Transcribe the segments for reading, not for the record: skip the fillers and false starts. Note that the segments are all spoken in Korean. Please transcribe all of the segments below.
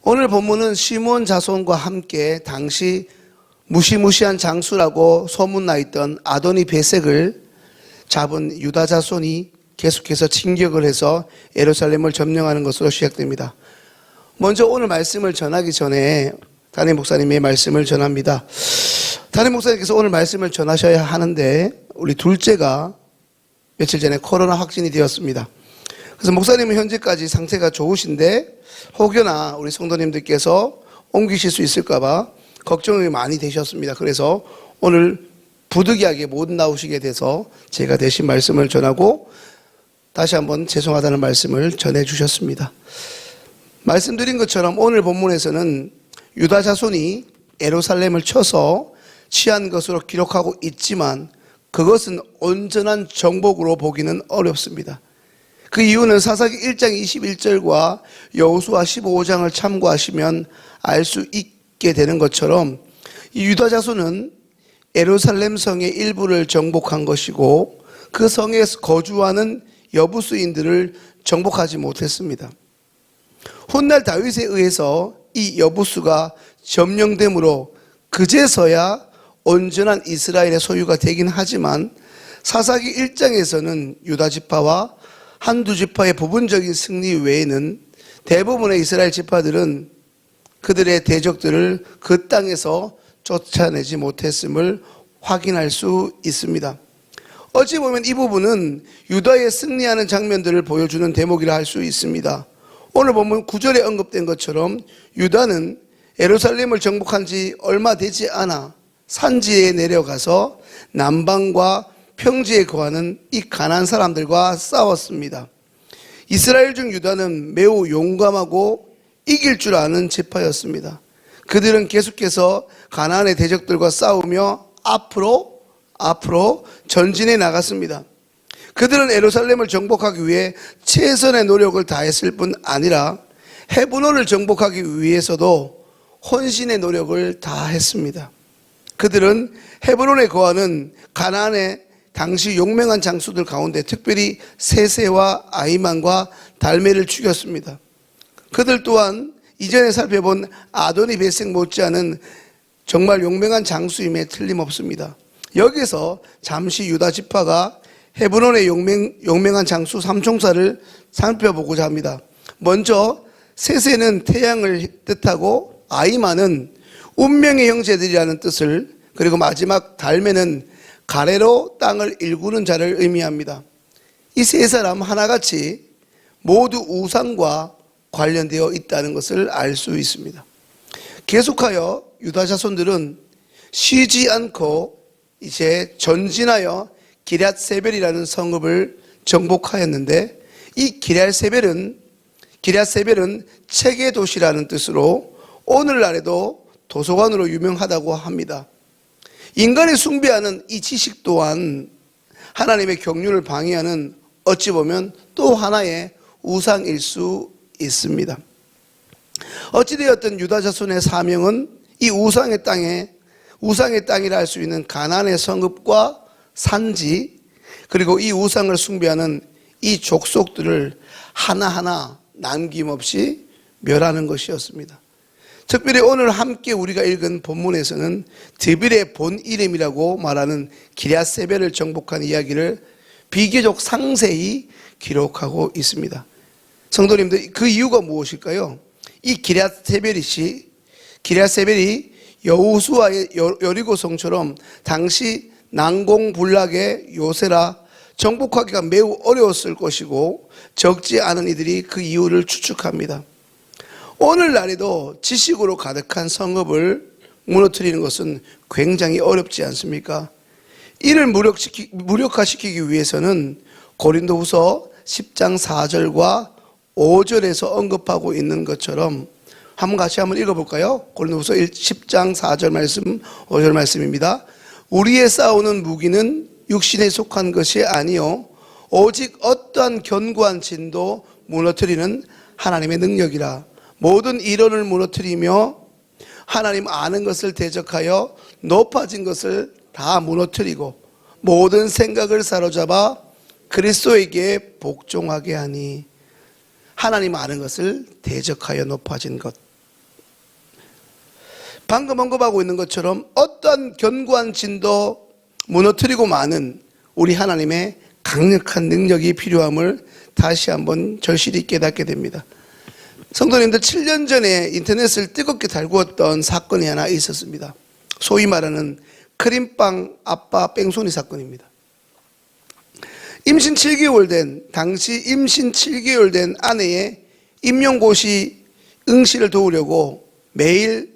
오늘 본문은 시몬 자손과 함께 당시 무시무시한 장수라고 소문나 있던 아도니 베색을 잡은 유다 자손이 계속해서 진격을 해서 예루살렘을 점령하는 것으로 시작됩니다. 먼저 오늘 말씀을 전하기 전에 담임 목사님의 말씀을 전합니다. 담임 목사님께서 오늘 말씀을 전하셔야 하는데 우리 둘째가 며칠 전에 코로나 확진이 되었습니다. 그래서 목사님은 현재까지 상태가 좋으신데 혹여나 우리 성도님들께서 옮기실 수 있을까 봐 걱정이 많이 되셨습니다. 그래서 오늘 부득이하게 못 나오시게 돼서 제가 대신 말씀을 전하고 다시 한번 죄송하다는 말씀을 전해 주셨습니다. 말씀드린 것처럼 오늘 본문에서는 유다 자손이 예루살렘을 쳐서 취한 것으로 기록하고 있지만 그것은 온전한 정복으로 보기는 어렵습니다. 그 이유는 사사기 1장 21절과 여호수아 15장을 참고하시면 알 수 있게 되는 것처럼 이 유다 자손은 예루살렘 성의 일부를 정복한 것이고 그 성에 거주하는 여부수인들을 정복하지 못했습니다. 훗날 다윗에 의해서 이 여부수가 점령되므로 그제서야 온전한 이스라엘의 소유가 되긴 하지만 사사기 1장에서는 유다 지파와 한두 지파의 부분적인 승리 외에는 대부분의 이스라엘 지파들은 그들의 대적들을 그 땅에서 쫓아내지 못했음을 확인할 수 있습니다. 어찌 보면 이 부분은 유다의 승리하는 장면들을 보여주는 대목이라 할 수 있습니다. 오늘 보면 9절에 언급된 것처럼 유다는 예루살렘을 정복한 지 얼마 되지 않아 산지에 내려가서 남방과 평지에 거하는 이 가나안 사람들과 싸웠습니다. 이스라엘 중 유다는 매우 용감하고 이길 줄 아는 지파였습니다. 그들은 계속해서 가나안의 대적들과 싸우며 앞으로 전진해 나갔습니다. 그들은 예루살렘을 정복하기 위해 최선의 노력을 다했을 뿐 아니라 헤브론을 정복하기 위해서도 혼신의 노력을 다했습니다. 그들은 헤브론에 거하는 가나안의 당시 용맹한 장수들 가운데 특별히 세세와 아히만과 달메를 죽였습니다. 그들 또한 이전에 살펴본 아도니 베색 못지않은 정말 용맹한 장수임에 틀림없습니다. 여기서 잠시 유다 지파가 헤브론의 용맹한 장수 삼총사를 살펴보고자 합니다. 먼저 세세는 태양을 뜻하고 아히만은 운명의 형제들이라는 뜻을, 그리고 마지막 달메는 가래로 땅을 일구는 자를 의미합니다. 이 세 사람 하나같이 모두 우상과 관련되어 있다는 것을 알 수 있습니다. 계속하여 유다 자손들은 쉬지 않고 이제 전진하여 기럇세벨이라는 성읍을 정복하였는데 이 기럇세벨은 책의 도시라는 뜻으로 오늘날에도 도서관으로 유명하다고 합니다. 인간이 숭배하는 이 지식 또한 하나님의 경륜을 방해하는 어찌 보면 또 하나의 우상일 수 있습니다. 어찌되었든 유다 자손의 사명은 이 우상의 땅이라 할 수 있는 가나안의 성읍과 산지, 그리고 이 우상을 숭배하는 이 족속들을 하나하나 남김없이 멸하는 것이었습니다. 특별히 오늘 함께 우리가 읽은 본문에서는 드빌의 본 이름이라고 말하는 기럇세벨을 정복한 이야기를 비교적 상세히 기록하고 있습니다. 성도님들, 그 이유가 무엇일까요? 이 기럇세벨이 여호수아의 여리고성처럼 당시 난공불락의 요새라 정복하기가 매우 어려웠을 것이고 적지 않은 이들이 그 이유를 추측합니다. 오늘날에도 지식으로 가득한 성읍을 무너뜨리는 것은 굉장히 어렵지 않습니까? 이를 무력화시키기 위해서는 고린도후서 10장 4절과 5절에서 언급하고 있는 것처럼 같이 한번 읽어볼까요? 고린도후서 10장 4절 말씀, 5절 말씀입니다. 우리의 싸우는 무기는 육신에 속한 것이 아니요 오직 어떠한 견고한 진도 무너뜨리는 하나님의 능력이라. 모든 이론을 무너뜨리며 하나님 아는 것을 대적하여 높아진 것을 다 무너뜨리고 모든 생각을 사로잡아 그리스도에게 복종하게 하니. 하나님 아는 것을 대적하여 높아진 것, 방금 언급하고 있는 것처럼 어떠한 견고한 진도 무너뜨리고 마는 우리 하나님의 강력한 능력이 필요함을 다시 한번 절실히 깨닫게 됩니다. 성도님들, 7년 전에 인터넷을 뜨겁게 달구었던 사건이 하나 있었습니다. 소위 말하는 크림빵 아빠 뺑소니 사건입니다. 당시 임신 7개월 된 아내의 임용고시 응시를 도우려고 매일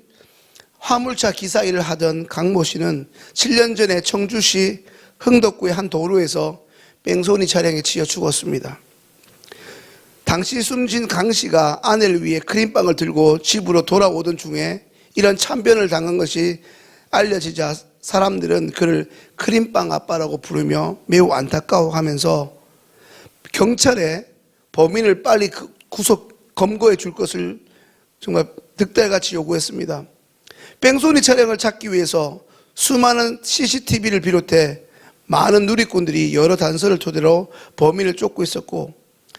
화물차 기사 일을 하던 강모 씨는 7년 전에 청주시 흥덕구의 한 도로에서 뺑소니 차량에 치여 죽었습니다. 당시 숨진 강 씨가 아내를 위해 크림빵을 들고 집으로 돌아오던 중에 이런 참변을 당한 것이 알려지자 사람들은 그를 크림빵 아빠라고 부르며 매우 안타까워하면서 경찰에 범인을 빨리 구속 검거해 줄 것을 정말 득달같이 요구했습니다. 뺑소니 차량을 찾기 위해서 수많은 CCTV를 비롯해 많은 누리꾼들이 여러 단서를 토대로 범인을 쫓고 있었고,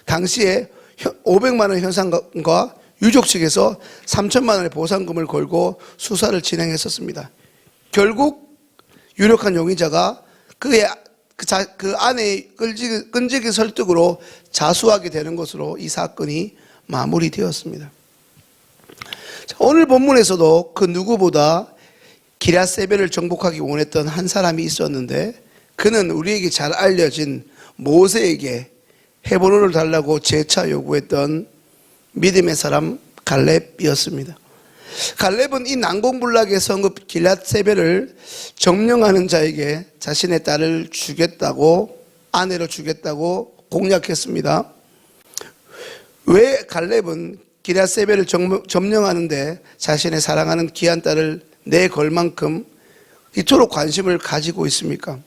당시에 500만 원 현상금과 유족 측에서 3천만 원의 보상금을 걸고 수사를 진행했었습니다. 결국 유력한 용의자가 그 아내의 끈질긴 설득으로 자수하게 되는 것으로 이 사건이 마무리되었습니다. 오늘 본문에서도 그 누구보다 기럇세벨을 정복하기 원했던 한 사람이 있었는데, 그는 우리에게 잘 알려진 모세에게 헤브론을 달라고 재차 요구했던 믿음의 사람 갈렙이었습니다. 갈렙은 이 난공불락의 성읍 기럇세벨을 점령하는 자에게 자신의 딸을 아내로 주겠다고 공약했습니다. 왜 갈렙은 기럇세벨을 점령하는데 자신의 사랑하는 귀한 딸을 내걸 만큼 이토록 관심을 가지고 있습니까?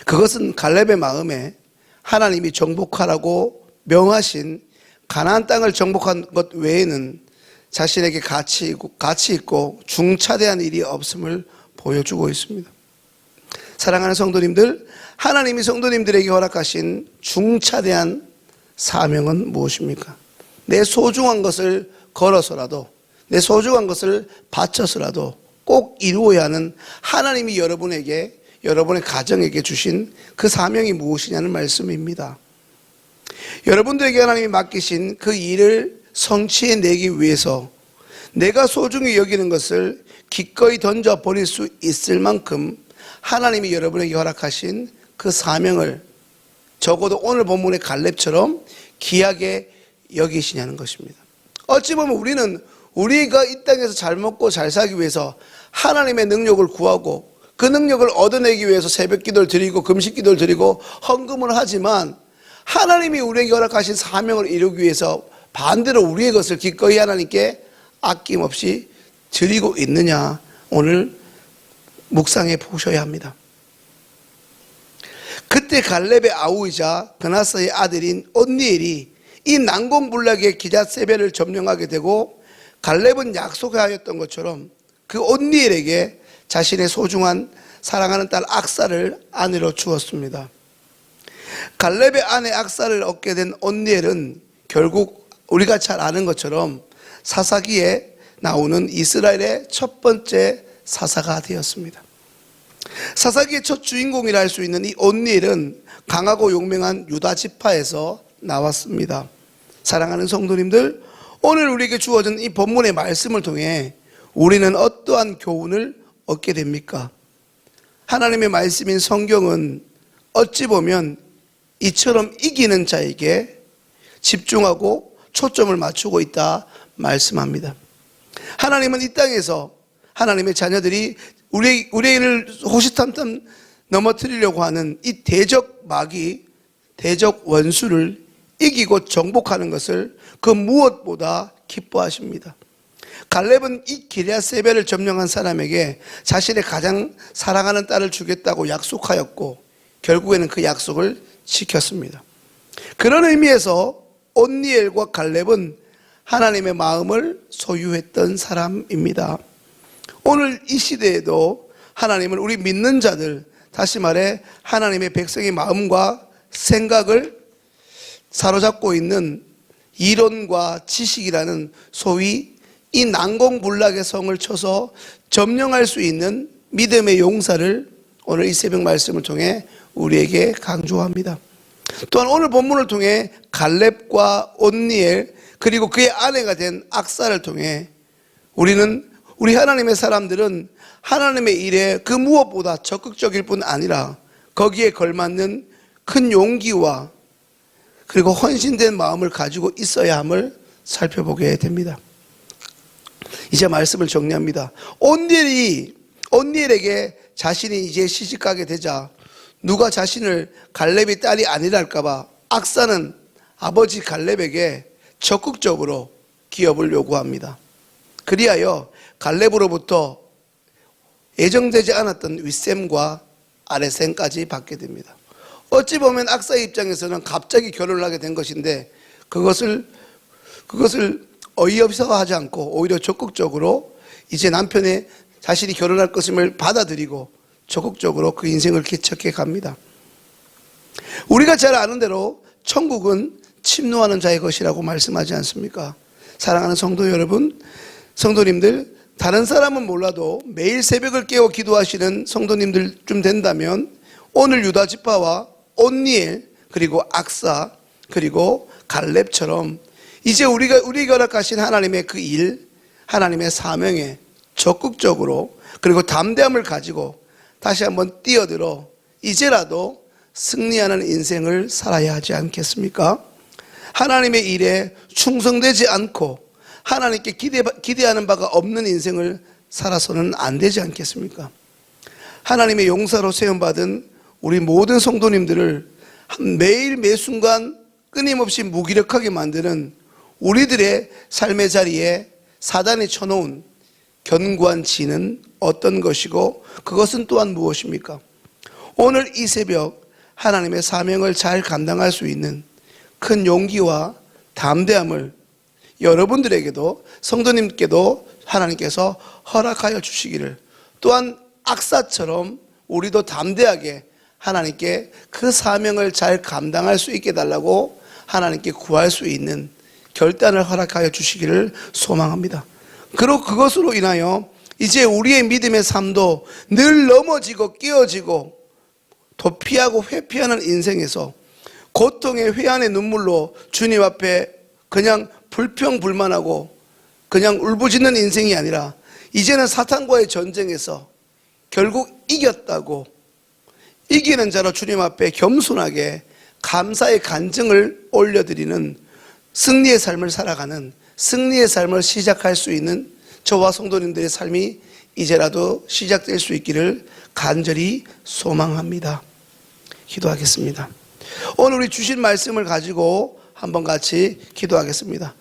그것은 갈렙의 마음에 하나님이 정복하라고 명하신 가나안 땅을 정복한 것 외에는 자신에게 가치 있고 중차대한 일이 없음을 보여주고 있습니다. 사랑하는 성도님들, 하나님이 성도님들에게 허락하신 중차대한 사명은 무엇입니까? 내 소중한 것을 걸어서라도, 내 소중한 것을 바쳐서라도 꼭 이루어야 하는 하나님이 여러분의 가정에게 주신 그 사명이 무엇이냐는 말씀입니다. 여러분들에게 하나님이 맡기신 그 일을 성취해내기 위해서 내가 소중히 여기는 것을 기꺼이 던져버릴 수 있을 만큼 하나님이 여러분에게 허락하신 그 사명을 적어도 오늘 본문의 갈렙처럼 귀하게 여기시냐는 것입니다. 어찌 보면 우리가 이 땅에서 잘 먹고 잘 살기 위해서 하나님의 능력을 구하고 그 능력을 얻어내기 위해서 새벽 기도를 드리고 금식 기도를 드리고 헌금을 하지만, 하나님이 우리에게 허락하신 사명을 이루기 위해서 반대로 우리의 것을 기꺼이 하나님께 아낌없이 드리고 있느냐, 오늘 묵상해 보셔야 합니다. 그때 갈렙의 아우이자 그나스의 아들인 온니엘이 이 난공불락의 기럇세벨을 점령하게 되고, 갈렙은 약속하였던 것처럼 그 온니엘에게 자신의 소중한 사랑하는 딸 악사를 아내로 주었습니다. 갈렙의 아내 악사를 얻게 된 온니엘은 결국 우리가 잘 아는 것처럼 사사기에 나오는 이스라엘의 첫 번째 사사가 되었습니다. 사사기의 첫 주인공이라 할 수 있는 이 온니엘은 강하고 용맹한 유다 지파에서 나왔습니다. 사랑하는 성도님들, 오늘 우리에게 주어진 이 본문의 말씀을 통해 우리는 어떠한 교훈을 얻게 됩니까? 하나님의 말씀인 성경은 어찌 보면 이처럼 이기는 자에게 집중하고 초점을 맞추고 있다 말씀합니다. 하나님은 이 땅에서 하나님의 자녀들이 우리를 호시탐탐 넘어뜨리려고 하는 이 대적 마귀, 대적 원수를 이기고 정복하는 것을 그 무엇보다 기뻐하십니다. 갈렙은 이 기럇세벨을 점령한 사람에게 자신의 가장 사랑하는 딸을 주겠다고 약속하였고, 결국에는 그 약속을 지켰습니다. 그런 의미에서 온니엘과 갈렙은 하나님의 마음을 소유했던 사람입니다. 오늘 이 시대에도 하나님은 우리 믿는 자들, 다시 말해 하나님의 백성의 마음과 생각을 사로잡고 있는 이론과 지식이라는 소위 이 난공불락의 성을 쳐서 점령할 수 있는 믿음의 용사를 오늘 이 새벽 말씀을 통해 우리에게 강조합니다. 또한 오늘 본문을 통해 갈렙과 온니엘 그리고 그의 아내가 된 악사를 통해 우리 하나님의 사람들은 하나님의 일에 그 무엇보다 적극적일 뿐 아니라 거기에 걸맞는 큰 용기와 그리고 헌신된 마음을 가지고 있어야 함을 살펴보게 됩니다. 이제 말씀을 정리합니다. 온니엘에게 자신이 이제 시집가게 되자 누가 자신을 갈렙의 딸이 아니랄까봐 악사는 아버지 갈렙에게 적극적으로 기업을 요구합니다. 그리하여 갈렙으로부터 예정되지 않았던 윗셈과 아랫셈까지 받게 됩니다. 어찌 보면 악사의 입장에서는 갑자기 결혼을 하게 된 것인데 그것을 어이없어 하지 않고 오히려 적극적으로 이제 남편의 자신이 결혼할 것임을 받아들이고 적극적으로 그 인생을 개척해 갑니다. 우리가 잘 아는 대로 천국은 침노하는 자의 것이라고 말씀하지 않습니까? 사랑하는 성도 여러분, 성도님들, 다른 사람은 몰라도 매일 새벽을 깨워 기도하시는 성도님들쯤 된다면 오늘 유다 지파와 온니엘 그리고 악사 그리고 갈렙처럼 이제 우리에게 허락하신 하나님의 그 일, 하나님의 사명에 적극적으로 그리고 담대함을 가지고 다시 한번 뛰어들어 이제라도 승리하는 인생을 살아야 하지 않겠습니까? 하나님의 일에 충성되지 않고 하나님께 기대하는 바가 없는 인생을 살아서는 안 되지 않겠습니까? 하나님의 용사로 세움받은 우리 모든 성도님들을 매일 매순간 끊임없이 무기력하게 만드는 우리들의 삶의 자리에 사단이 쳐놓은 견고한 진은 어떤 것이고 그것은 또한 무엇입니까? 오늘 이 새벽 하나님의 사명을 잘 감당할 수 있는 큰 용기와 담대함을 여러분들에게도 성도님께도 하나님께서 허락하여 주시기를, 또한 악사처럼 우리도 담대하게 하나님께 그 사명을 잘 감당할 수 있게 달라고 하나님께 구할 수 있는 결단을 허락하여 주시기를 소망합니다. 그리고 그것으로 인하여 이제 우리의 믿음의 삶도 늘 넘어지고 끼어지고 도피하고 회피하는 인생에서 고통의 회한의 눈물로 주님 앞에 그냥 불평불만하고 그냥 울부짖는 인생이 아니라 이제는 사탄과의 전쟁에서 결국 이겼다고 이기는 자로 주님 앞에 겸손하게 감사의 간증을 올려드리는 승리의 삶을 살아가는, 승리의 삶을 시작할 수 있는 저와 성도님들의 삶이 이제라도 시작될 수 있기를 간절히 소망합니다. 기도하겠습니다. 오늘 우리 주신 말씀을 가지고 한번 같이 기도하겠습니다.